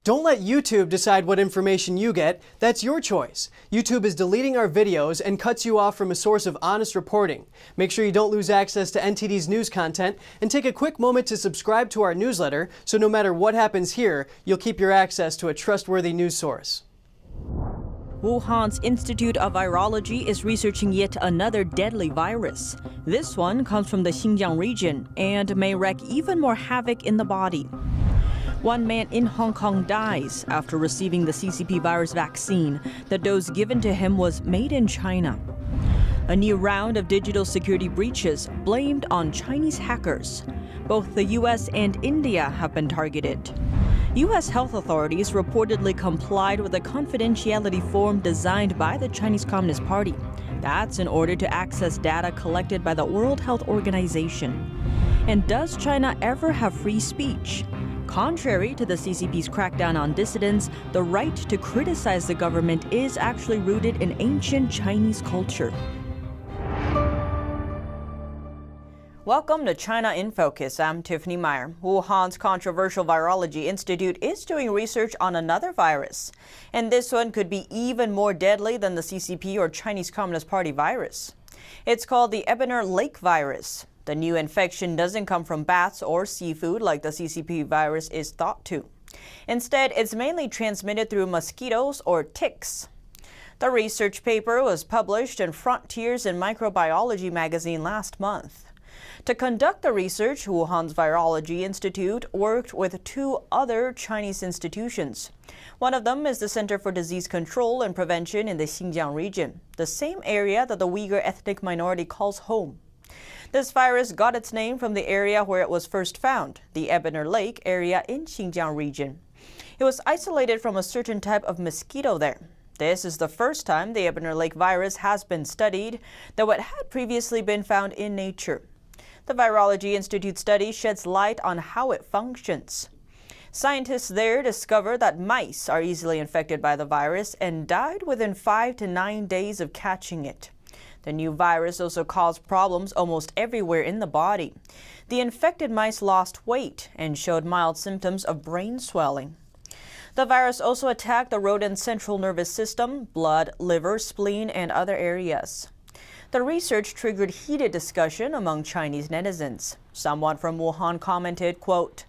Don't let YouTube decide what information you get. That's your choice. YouTube is deleting our videos and cuts you off from a source of honest reporting. Make sure you don't lose access to NTD's news content, and take a quick moment to subscribe to our newsletter so no matter what happens here, you'll keep your access to a trustworthy news source. Wuhan's Institute of Virology is researching yet another deadly virus. This one comes from the Xinjiang region and may wreak even more havoc in the body. One man in Hong Kong dies after receiving the CCP virus vaccine. The dose given to him was made in China. A new round of digital security breaches blamed on Chinese hackers. Both the U.S. and India have been targeted. U.S. health authorities reportedly complied with a confidentiality form designed by the Chinese Communist Party. That's in order to access data collected by the World Health Organization. And does China ever have free speech? Contrary to the CCP's crackdown on dissidents, the right to criticize the government is actually rooted in ancient Chinese culture. Welcome to China in Focus. I'm Tiffany Meyer. Wuhan's controversial virology institute is doing research on another virus. And this one could be even more deadly than the CCP or Chinese Communist Party virus. It's called the Ebener Lake virus. The new infection doesn't come from bats or seafood like the CCP virus is thought to. Instead, it's mainly transmitted through mosquitoes or ticks. The research paper was published in Frontiers in Microbiology magazine last month. To conduct the research, Wuhan's Virology Institute worked with two other Chinese institutions. One of them is the Center for Disease Control and Prevention in the Xinjiang region, the same area that the Uyghur ethnic minority calls home. This virus got its name from the area where it was first found, the Ebener Lake area in Xinjiang region. It was isolated from a certain type of mosquito there. This is the first time the Ebener Lake virus has been studied, though it had previously been found in nature. The Virology Institute study sheds light on how it functions. Scientists there discovered that mice are easily infected by the virus and died within 5 to 9 days of catching it. The new virus also caused problems almost everywhere in the body. The infected mice lost weight and showed mild symptoms of brain swelling. The virus also attacked the rodent's central nervous system, blood, liver, spleen, and other areas. The research triggered heated discussion among Chinese netizens. Someone from Wuhan commented, quote,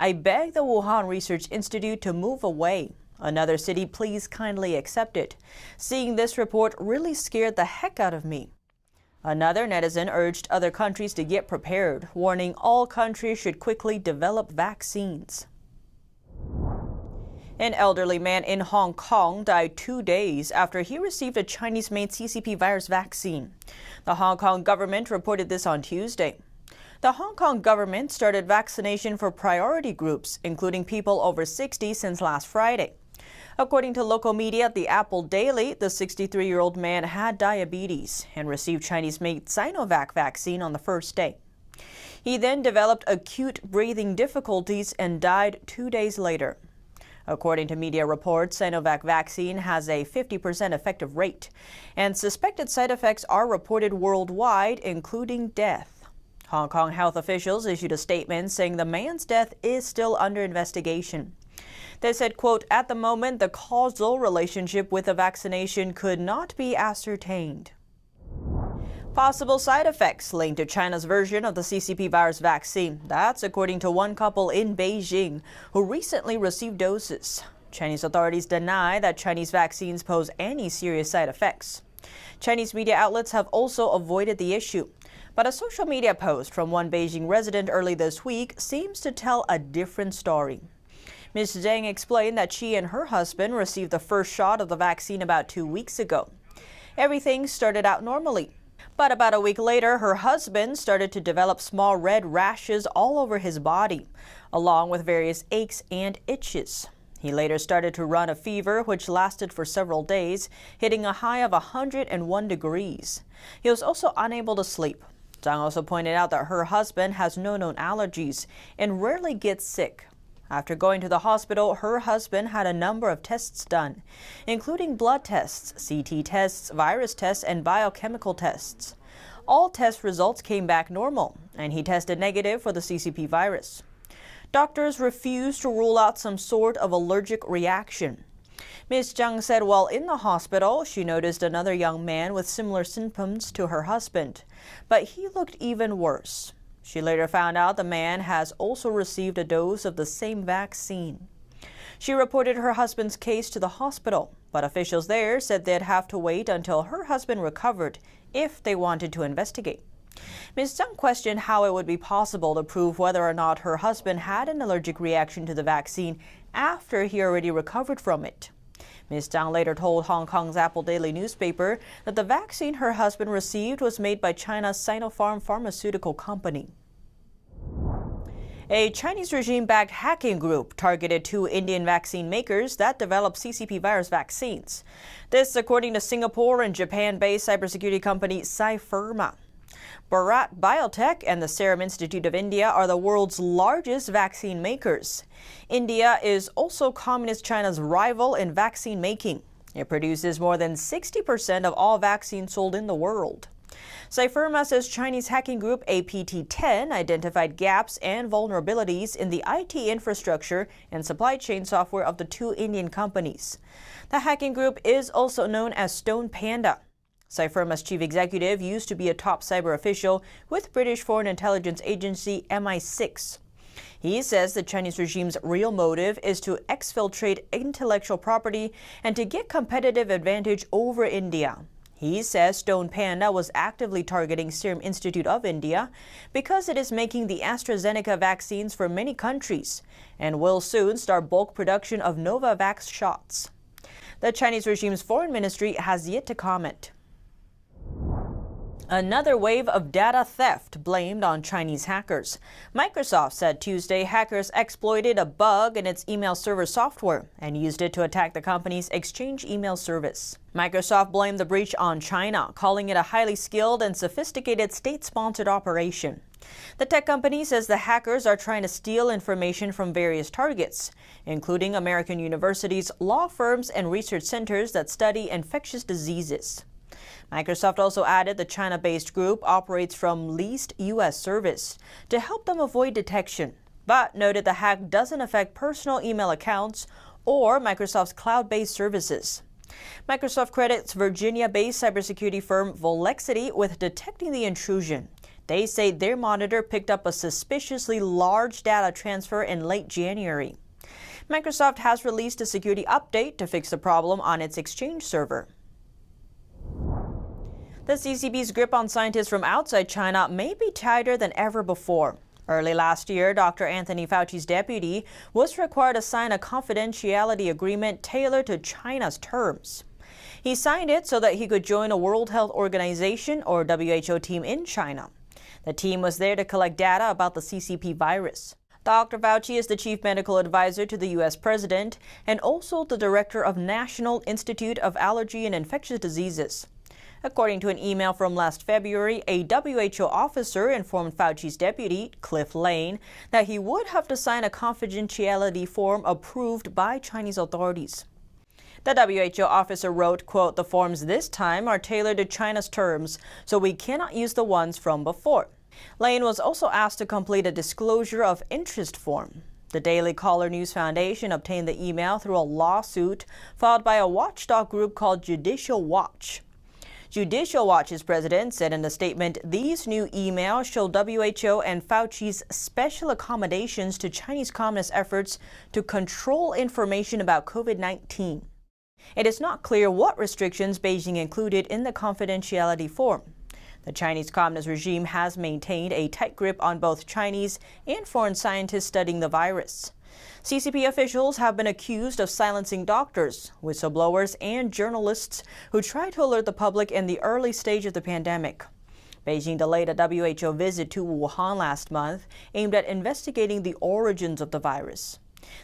"I beg the Wuhan Research Institute to move away. Another city, please kindly accept it. Seeing this report really scared the heck out of me." Another netizen urged other countries to get prepared, warning all countries should quickly develop vaccines. An elderly man in Hong Kong died 2 days after he received a Chinese-made CCP virus vaccine. The Hong Kong government reported this on Tuesday. The Hong Kong government started vaccination for priority groups, including people over 60, since last Friday. According to local media, the Apple Daily, the 63-year-old man had diabetes and received Chinese-made Sinovac vaccine on the first day. He then developed acute breathing difficulties and died 2 days later. According to media reports, Sinovac vaccine has a 50% effective rate, and suspected side effects are reported worldwide, including death. Hong Kong health officials issued a statement saying the man's death is still under investigation. They said, quote, "At the moment, the causal relationship with the vaccination could not be ascertained." Possible side effects linked to China's version of the CCP virus vaccine. That's according to one couple in Beijing who recently received doses. Chinese authorities deny that Chinese vaccines pose any serious side effects. Chinese media outlets have also avoided the issue. But a social media post from one Beijing resident early this week seems to tell a different story. Ms. Zhang explained that she and her husband received the first shot of the vaccine about 2 weeks ago. Everything started out normally. But about a week later, her husband started to develop small red rashes all over his body, along with various aches and itches. He later started to run a fever, which lasted for several days, hitting a high of 101 degrees. He was also unable to sleep. Zhang also pointed out that her husband has no known allergies and rarely gets sick. After going to the hospital, her husband had a number of tests done, including blood tests, CT tests, virus tests, and biochemical tests. All test results came back normal, and he tested negative for the CCP virus. Doctors refused to rule out some sort of allergic reaction. Ms. Zhang said while in the hospital, she noticed another young man with similar symptoms to her husband, but he looked even worse. She later found out the man has also received a dose of the same vaccine. She reported her husband's case to the hospital, but officials there said they'd have to wait until her husband recovered if they wanted to investigate. Ms. Zhang questioned how it would be possible to prove whether or not her husband had an allergic reaction to the vaccine after he already recovered from it. Ms. Zhang later told Hong Kong's Apple Daily newspaper that the vaccine her husband received was made by China's Sinopharm pharmaceutical company. A Chinese regime-backed hacking group targeted 2 Indian vaccine makers that develop CCP virus vaccines. This according to Singapore and Japan-based cybersecurity company Pharma. Bharat Biotech and the Serum Institute of India are the world's largest vaccine makers. India is also Communist China's rival in vaccine making. It produces more than 60% of all vaccines sold in the world. Pharma says Chinese hacking group APT-10 identified gaps and vulnerabilities in the IT infrastructure and supply chain software of the 2 Indian companies. The hacking group is also known as Stone Panda. Pharma's chief executive used to be a top cyber official with British Foreign Intelligence Agency MI6. He says the Chinese regime's real motive is to exfiltrate intellectual property and to get competitive advantage over India. He says Stone Panda was actively targeting Serum Institute of India because it is making the AstraZeneca vaccines for many countries and will soon start bulk production of Novavax shots. The Chinese regime's foreign ministry has yet to comment. Another wave of data theft blamed on Chinese hackers. Microsoft said Tuesday hackers exploited a bug in its email server software and used it to attack the company's Exchange email service. Microsoft blamed the breach on China, calling it a highly skilled and sophisticated state-sponsored operation. The tech company says the hackers are trying to steal information from various targets, including American universities, law firms, and research centers that study infectious diseases. Microsoft also added the China-based group operates from leased U.S. service to help them avoid detection, but noted the hack doesn't affect personal email accounts or Microsoft's cloud-based services. Microsoft credits Virginia-based cybersecurity firm Volexity with detecting the intrusion. They say their monitor picked up a suspiciously large data transfer in late January. Microsoft has released a security update to fix the problem on its Exchange server. The CCP's grip on scientists from outside China may be tighter than ever before. Early last year, Dr. Anthony Fauci's deputy was required to sign a confidentiality agreement tailored to China's terms. He signed it so that he could join a World Health Organization or WHO team in China. The team was there to collect data about the CCP virus. Dr. Fauci is the chief medical advisor to the U.S. president and also the director of National Institute of Allergy and Infectious Diseases. According to an email from last February, a WHO officer informed Fauci's deputy, Cliff Lane, that he would have to sign a confidentiality form approved by Chinese authorities. The WHO officer wrote, quote, "The forms this time are tailored to China's terms, so we cannot use the ones from before." Lane was also asked to complete a disclosure of interest form. The Daily Caller News Foundation obtained the email through a lawsuit filed by a watchdog group called Judicial Watch. Judicial Watch's president said in a statement, these new emails show WHO and Fauci's special accommodations to Chinese Communist efforts to control information about COVID-19. It is not clear what restrictions Beijing included in the confidentiality form. The Chinese Communist regime has maintained a tight grip on both Chinese and foreign scientists studying the virus. CCP officials have been accused of silencing doctors, whistleblowers, and journalists who tried to alert the public in the early stage of the pandemic. Beijing delayed a WHO visit to Wuhan last month, aimed at investigating the origins of the virus.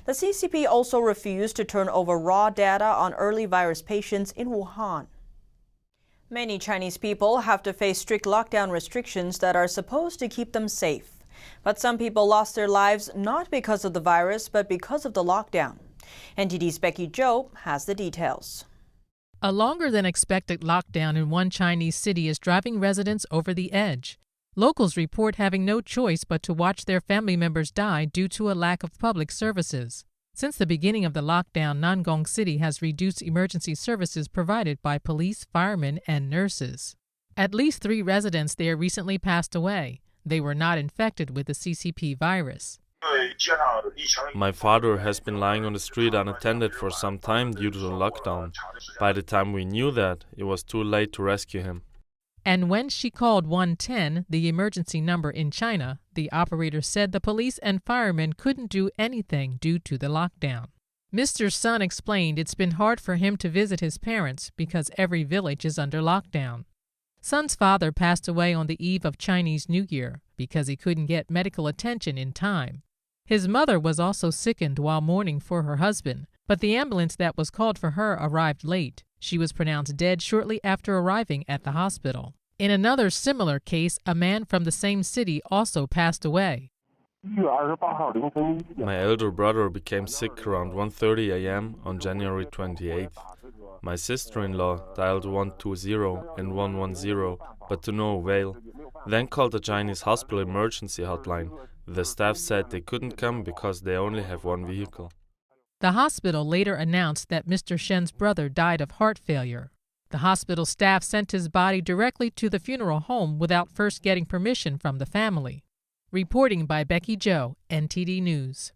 The CCP also refused to turn over raw data on early virus patients in Wuhan. Many Chinese people have to face strict lockdown restrictions that are supposed to keep them safe. But some people lost their lives not because of the virus, but because of the lockdown. NTD's Becky Zhou has the details. A longer than expected lockdown in one Chinese city is driving residents over the edge. Locals report having no choice but to watch their family members die due to a lack of public services. Since the beginning of the lockdown, Nangong City has reduced emergency services provided by police, firemen, and nurses. At least 3 residents there recently passed away. They were not infected with the CCP virus. My father has been lying on the street unattended for some time due to the lockdown. By the time we knew that, it was too late to rescue him. And when she called 110, the emergency number in China, the operator said the police and firemen couldn't do anything due to the lockdown. Mr. Sun explained it's been hard for him to visit his parents because every village is under lockdown. Sun's father passed away on the eve of Chinese New Year because he couldn't get medical attention in time. His mother was also sickened while mourning for her husband, but the ambulance that was called for her arrived late. She was pronounced dead shortly after arriving at the hospital. In another similar case, a man from the same city also passed away. My elder brother became sick around 1:30 a.m. on January 28th. My sister-in-law dialed 120 and 110, but to no avail. Then called the Chinese hospital emergency hotline. The staff said they couldn't come because they only have 1 vehicle. The hospital later announced that Mr. Shen's brother died of heart failure. The hospital staff sent his body directly to the funeral home without first getting permission from the family. Reporting by Becky Zhou, NTD News.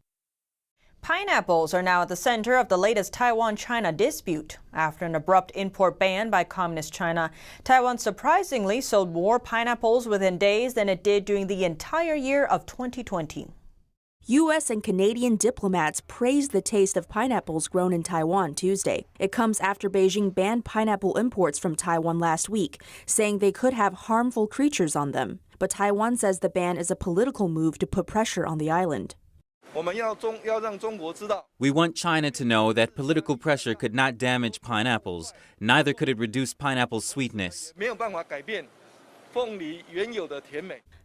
Pineapples are now at the center of the latest Taiwan-China dispute. After an abrupt import ban by Communist China, Taiwan surprisingly sold more pineapples within days than it did during the entire year of 2020. U.S. and Canadian diplomats praised the taste of pineapples grown in Taiwan Tuesday. It comes after Beijing banned pineapple imports from Taiwan last week, saying they could have harmful creatures on them. But Taiwan says the ban is a political move to put pressure on the island. We want China to know that political pressure could not damage pineapples, neither could it reduce pineapple sweetness.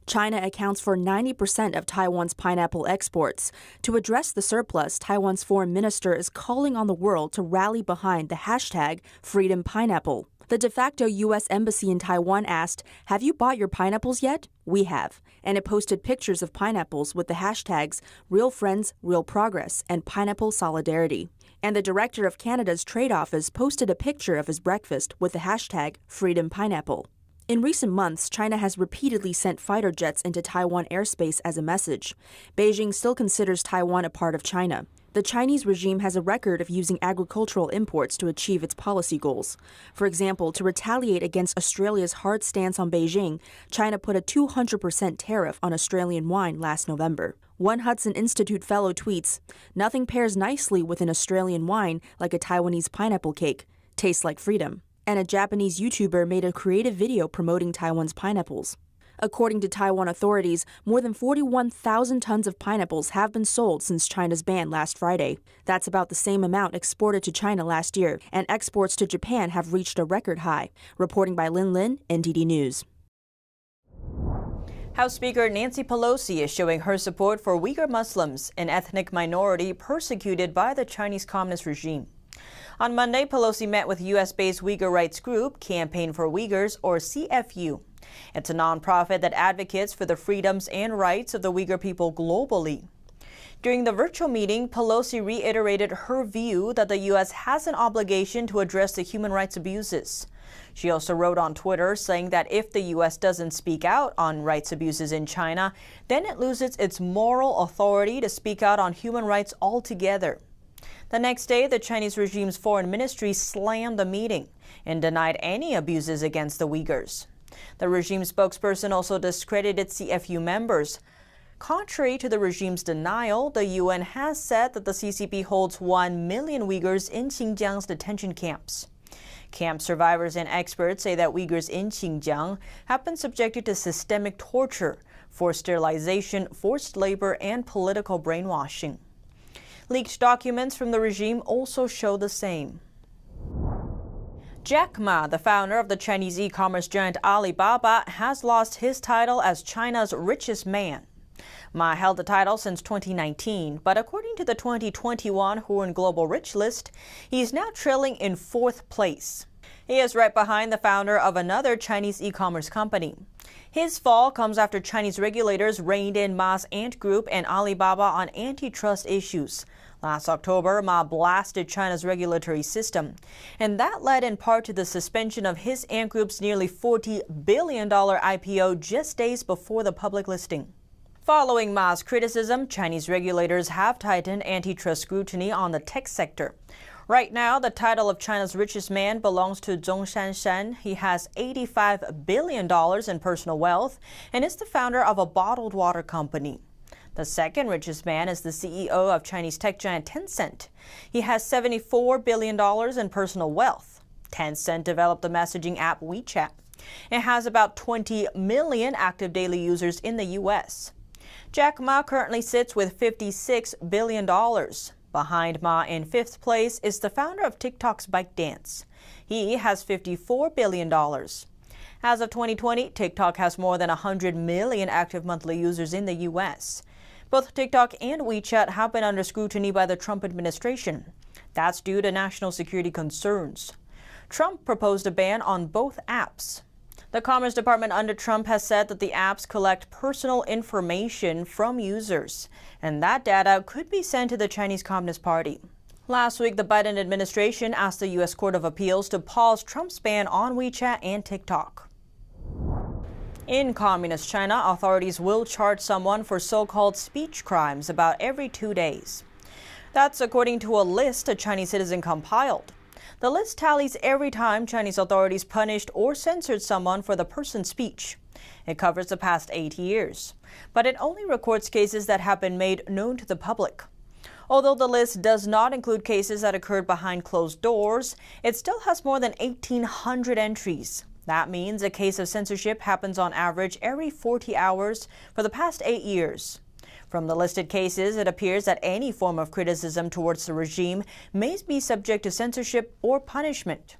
China accounts for 90% of Taiwan's pineapple exports. To address the surplus, Taiwan's foreign minister is calling on the world to rally behind the hashtag #FreedomPineapple. The de facto U.S. embassy in Taiwan asked, "Have you bought your pineapples yet?" "We have." And it posted pictures of pineapples with the hashtags Real Friends, Real Progress, and Pineapple Solidarity. And the director of Canada's trade office posted a picture of his breakfast with the hashtag #FreedomPineapple. In recent months, China has repeatedly sent fighter jets into Taiwan airspace as a message. Beijing still considers Taiwan a part of China. The Chinese regime has a record of using agricultural imports to achieve its policy goals. For example, to retaliate against Australia's hard stance on Beijing, China put a 200% tariff on Australian wine last November. One Hudson Institute fellow tweets, "Nothing pairs nicely with an Australian wine like a Taiwanese pineapple cake. Tastes like freedom." And a Japanese YouTuber made a creative video promoting Taiwan's pineapples. According to Taiwan authorities, more than 41,000 tons of pineapples have been sold since China's ban last Friday. That's about the same amount exported to China last year, and exports to Japan have reached a record high. Reporting by Lin Lin, NTD News. House Speaker Nancy Pelosi is showing her support for Uyghur Muslims, an ethnic minority persecuted by the Chinese Communist regime. On Monday, Pelosi met with U.S.-based Uyghur rights group Campaign for Uyghurs, or CFU. It's a nonprofit that advocates for the freedoms and rights of the Uyghur people globally. During the virtual meeting, Pelosi reiterated her view that the U.S. has an obligation to address the human rights abuses. She also wrote on Twitter saying that if the U.S. doesn't speak out on rights abuses in China, then it loses its moral authority to speak out on human rights altogether. The next day, the Chinese regime's foreign ministry slammed the meeting and denied any abuses against the Uyghurs. The regime spokesperson also discredited CFU members. Contrary to the regime's denial, the UN has said that the CCP holds 1 million Uyghurs in Xinjiang's detention camps. Camp survivors and experts say that Uyghurs in Xinjiang have been subjected to systemic torture, forced sterilization, forced labor, and political brainwashing. Leaked documents from the regime also show the same. Jack Ma, the founder of the Chinese e-commerce giant Alibaba, has lost his title as China's richest man. Ma held the title since 2019, but according to the 2021 Wuhan Global Rich List, he is now trailing in 4th place. He is right behind the founder of another Chinese e-commerce company. His fall comes after Chinese regulators reined in Ma's Ant Group and Alibaba on antitrust issues. Last October, Ma blasted China's regulatory system, and that led in part to the suspension of his Ant Group's nearly $40 billion IPO just days before the public listing. Following Ma's criticism, Chinese regulators have tightened antitrust scrutiny on the tech sector. Right now, the title of China's richest man belongs to Zhongshan Shen. He has $85 billion in personal wealth and is the founder of a bottled water company. The second richest man is the CEO of Chinese tech giant Tencent. He has $74 billion in personal wealth. Tencent developed the messaging app WeChat. It has about 20 million active daily users in the U.S. Jack Ma currently sits with $56 billion. Behind Ma in fifth place is the founder of TikTok's ByteDance. He has $54 billion. As of 2020, TikTok has more than 100 million active monthly users in the U.S. Both TikTok and WeChat have been under scrutiny by the Trump administration. That's due to national security concerns. Trump proposed a ban on both apps. The Commerce Department under Trump has said that the apps collect personal information from users, and that data could be sent to the Chinese Communist Party. Last week, the Biden administration asked the U.S. Court of Appeals to pause Trump's ban on WeChat and TikTok. In Communist China, authorities will charge someone for so-called speech crimes about every 2 days. That's according to a list a Chinese citizen compiled. The list tallies every time Chinese authorities punished or censored someone for the person's speech. It covers the past 8 years, but it only records cases that have been made known to the public. Although the list does not include cases that occurred behind closed doors, it still has more than 1,800 entries. That means a case of censorship happens on average every 40 hours for the past 8 years. From the listed cases, it appears that any form of criticism towards the regime may be subject to censorship or punishment.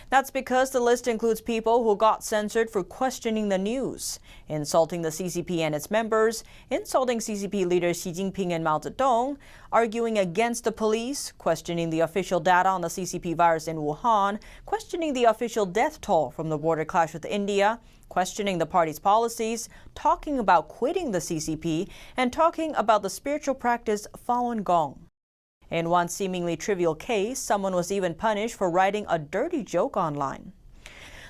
That's because the list includes people who got censored for questioning the news, insulting the CCP and its members, insulting CCP leaders Xi Jinping and Mao Zedong, arguing against the police, questioning the official data on the CCP virus in Wuhan, questioning the official death toll from the border clash with India, questioning the party's policies, talking about quitting the CCP, and talking about the spiritual practice Falun Gong. In one seemingly trivial case, someone was even punished for writing a dirty joke online.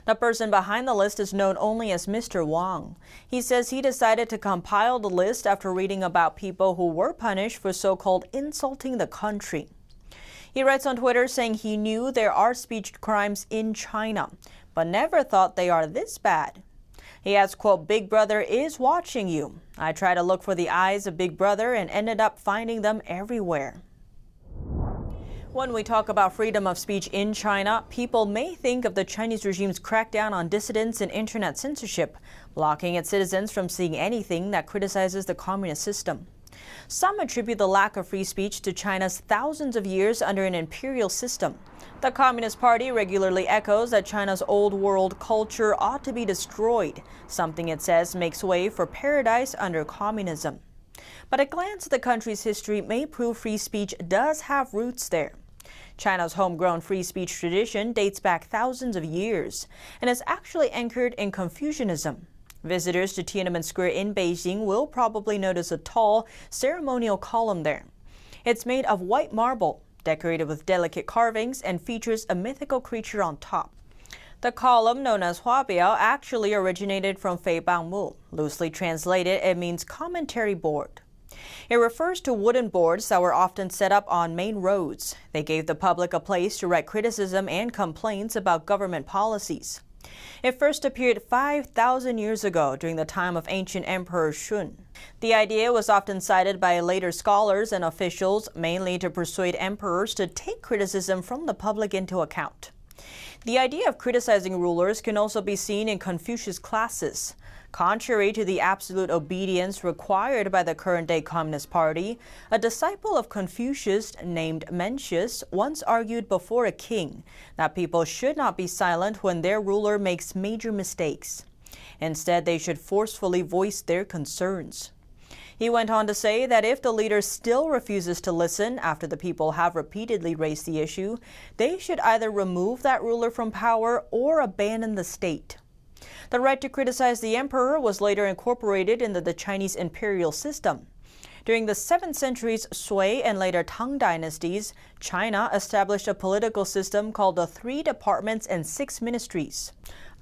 The person behind the list is known only as Mr. Wang. He says he decided to compile the list after reading about people who were punished for so-called insulting the country. He writes on Twitter saying he knew there are speech crimes in China, but never thought they are this bad. He adds, quote, "Big Brother is watching you. I tried to look for the eyes of Big Brother and ended up finding them everywhere." When we talk about freedom of speech in China, people may think of the Chinese regime's crackdown on dissidents and internet censorship, blocking its citizens from seeing anything that criticizes the communist system. Some attribute the lack of free speech to China's thousands of years under an imperial system. The Communist Party regularly echoes that China's old world culture ought to be destroyed, something it says makes way for paradise under communism. But a glance at the country's history may prove free speech does have roots there. China's homegrown free speech tradition dates back thousands of years and is actually anchored in Confucianism. Visitors to Tiananmen Square in Beijing will probably notice a tall, ceremonial column there. It's made of white marble, decorated with delicate carvings, and features a mythical creature on top. The column, known as Huabiao, actually originated from Fei Bang Mu. Loosely translated, it means commentary board. It refers to wooden boards that were often set up on main roads. They gave the public a place to write criticism and complaints about government policies. It first appeared 5,000 years ago during the time of ancient Emperor Shun. The idea was often cited by later scholars and officials, mainly to persuade emperors to take criticism from the public into account. The idea of criticizing rulers can also be seen in Confucius classes. Contrary to the absolute obedience required by the current-day Communist Party, a disciple of Confucius named Mencius once argued before a king that people should not be silent when their ruler makes major mistakes. Instead, they should forcefully voice their concerns. He went on to say that if the leader still refuses to listen after the people have repeatedly raised the issue, they should either remove that ruler from power or abandon the state. The right to criticize the emperor was later incorporated into the Chinese imperial system. During the 7th century's Sui and later Tang dynasties, China established a political system called the 3 departments and 6 ministries.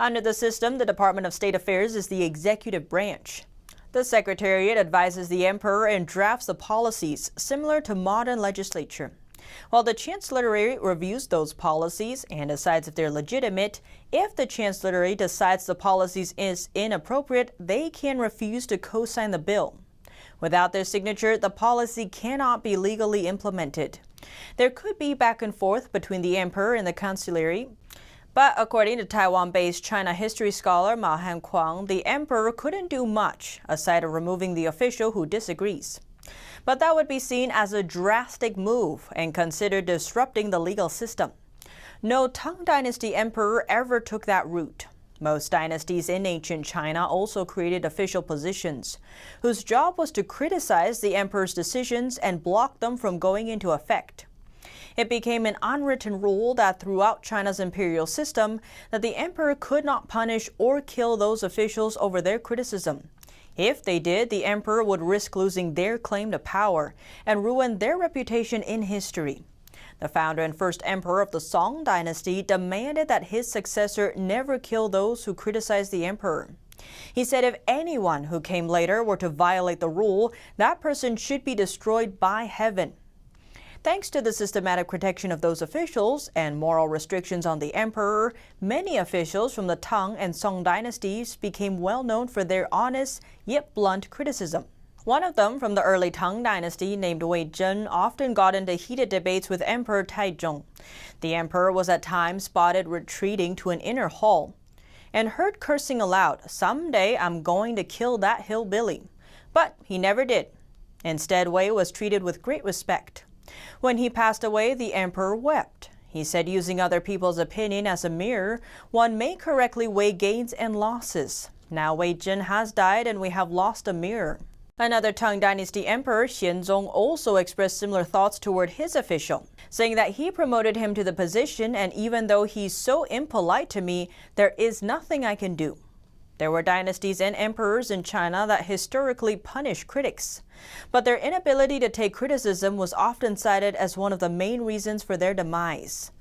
Under the system, the Department of State Affairs is the executive branch. The Secretariat advises the emperor and drafts the policies, similar to modern legislature. While the Chancellery reviews those policies and decides if they're legitimate, if the Chancellery decides the policies is inappropriate, they can refuse to co-sign the bill. Without their signature, the policy cannot be legally implemented. There could be back and forth between the emperor and the Chancellery. But according to Taiwan-based China history scholar Ma Han-kwang, the emperor couldn't do much aside of removing the official who disagrees. But that would be seen as a drastic move and considered disrupting the legal system. No Tang Dynasty emperor ever took that route. Most dynasties in ancient China also created official positions, whose job was to criticize the emperor's decisions and block them from going into effect. It became an unwritten rule that throughout China's imperial system that the emperor could not punish or kill those officials over their criticism. If they did, the emperor would risk losing their claim to power and ruin their reputation in history. The founder and first emperor of the Song dynasty demanded that his successor never kill those who criticized the emperor. He said if anyone who came later were to violate the rule, that person should be destroyed by heaven. Thanks to the systematic protection of those officials and moral restrictions on the emperor, many officials from the Tang and Song dynasties became well known for their honest yet blunt criticism. One of them from the early Tang dynasty, named Wei Zhen, often got into heated debates with Emperor Taizong. The emperor was at times spotted retreating to an inner hall and heard cursing aloud, "Someday I'm going to kill that hillbilly." But he never did. Instead, Wei was treated with great respect. When he passed away, the emperor wept. He said using other people's opinion as a mirror, one may correctly weigh gains and losses. Now Wei Zhen has died and we have lost a mirror. Another Tang Dynasty emperor, Xianzong, also expressed similar thoughts toward his official, saying that he promoted him to the position and even though he's so impolite to me, there is nothing I can do. There were dynasties and emperors in China that historically punished critics, but their inability to take criticism was often cited as one of the main reasons for their demise.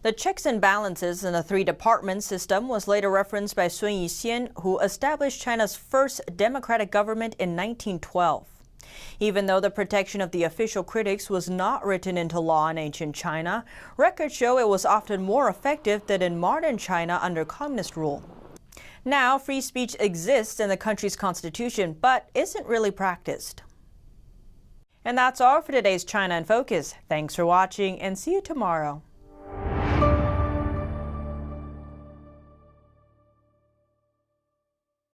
The checks and balances in the 3-department system was later referenced by Sun Yat-sen, who established China's first democratic government in 1912. Even though the protection of the official critics was not written into law in ancient China, records show it was often more effective than in modern China under communist rule. Now, free speech exists in the country's constitution, but isn't really practiced. And that's all for today's China in Focus. Thanks for watching and see you tomorrow.